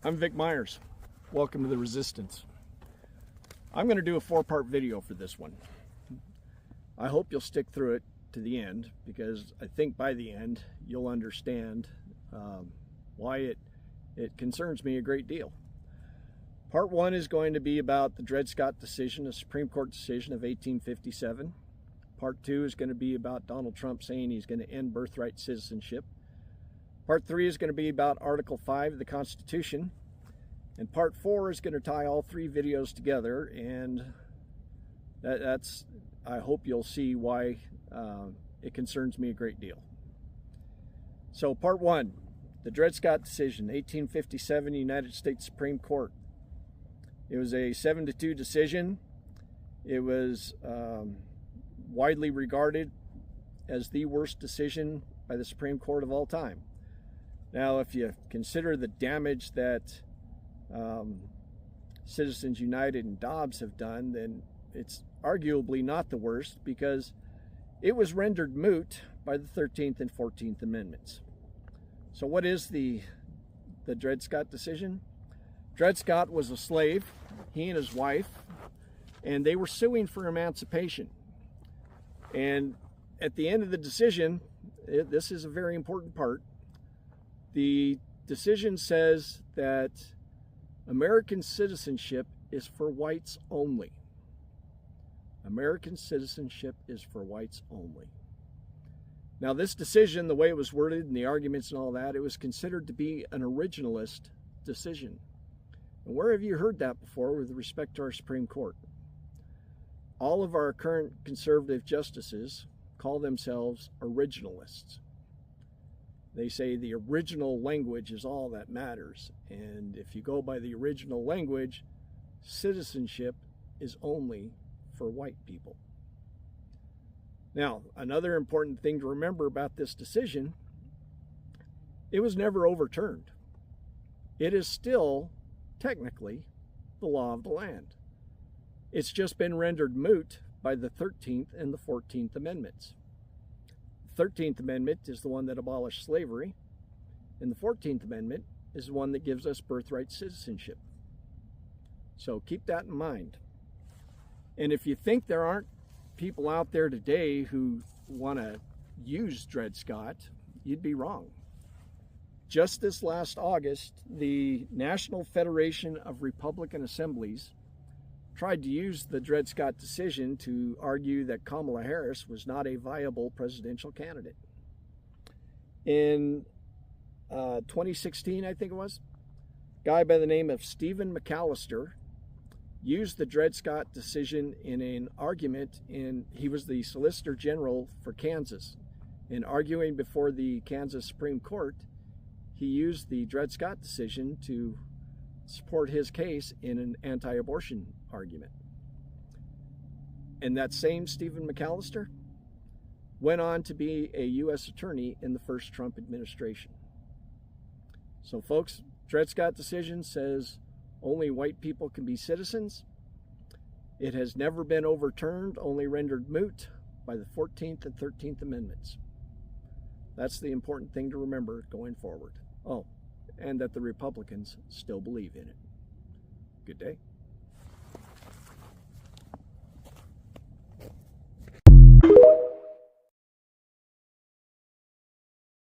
I'm Vic Myers. Welcome to The Resistance. I'm going to do a 4-part video for this one. I hope you'll stick through it to the end, because I think by the end you'll understand why it concerns me a great deal. Part 1 is going to be about the Dred Scott decision, a Supreme Court decision of 1857. Part 2 is going to be about Donald Trump saying he's going to end birthright citizenship. Part 3 is going to be about Article 5 of the Constitution. And Part 4 is going to tie all 3 videos together, and I hope you'll see why it concerns me a great deal. So Part 1, the Dred Scott decision, 1857 United States Supreme Court. It was a 7-2 decision. It was widely regarded as the worst decision by the Supreme Court of all time. Now, if you consider the damage that Citizens United and Dobbs have done, then it's arguably not the worst, because it was rendered moot by the 13th and 14th Amendments. So what is the Dred Scott decision? Dred Scott was a slave, he and his wife, and they were suing for emancipation. And at the end of the decision, this is a very important part, the decision says that American citizenship is for whites only. American citizenship is for whites only. Now, this decision, the way it was worded and the arguments and all that, it was considered to be an originalist decision. And where have you heard that before with respect to our Supreme Court? All of our current conservative justices call themselves originalists. They say the original language is all that matters. And if you go by the original language, citizenship is only for white people. Now, another important thing to remember about this decision, it was never overturned. It is still technically the law of the land. It's just been rendered moot by the 13th and the 14th Amendments. The 13th Amendment is the one that abolished slavery, and the 14th Amendment is the one that gives us birthright citizenship. So keep that in mind. And if you think there aren't people out there today who want to use Dred Scott, you'd be wrong. Just this last August, the National Federation of Republican Assemblies tried to use the Dred Scott decision to argue that Kamala Harris was not a viable presidential candidate. In 2016, I think it was, a guy by the name of Stephen McAllister used the Dred Scott decision in an argument, he was the Solicitor General for Kansas. In arguing before the Kansas Supreme Court, he used the Dred Scott decision to support his case in an anti-abortion argument. And that same Stephen McAllister went on to be a U.S. attorney in the first Trump administration. So folks, Dred Scott decision says only white people can be citizens. It has never been overturned, only rendered moot by the 14th and 13th Amendments. That's the important thing to remember going forward. Oh, and that the Republicans still believe in it. Good day.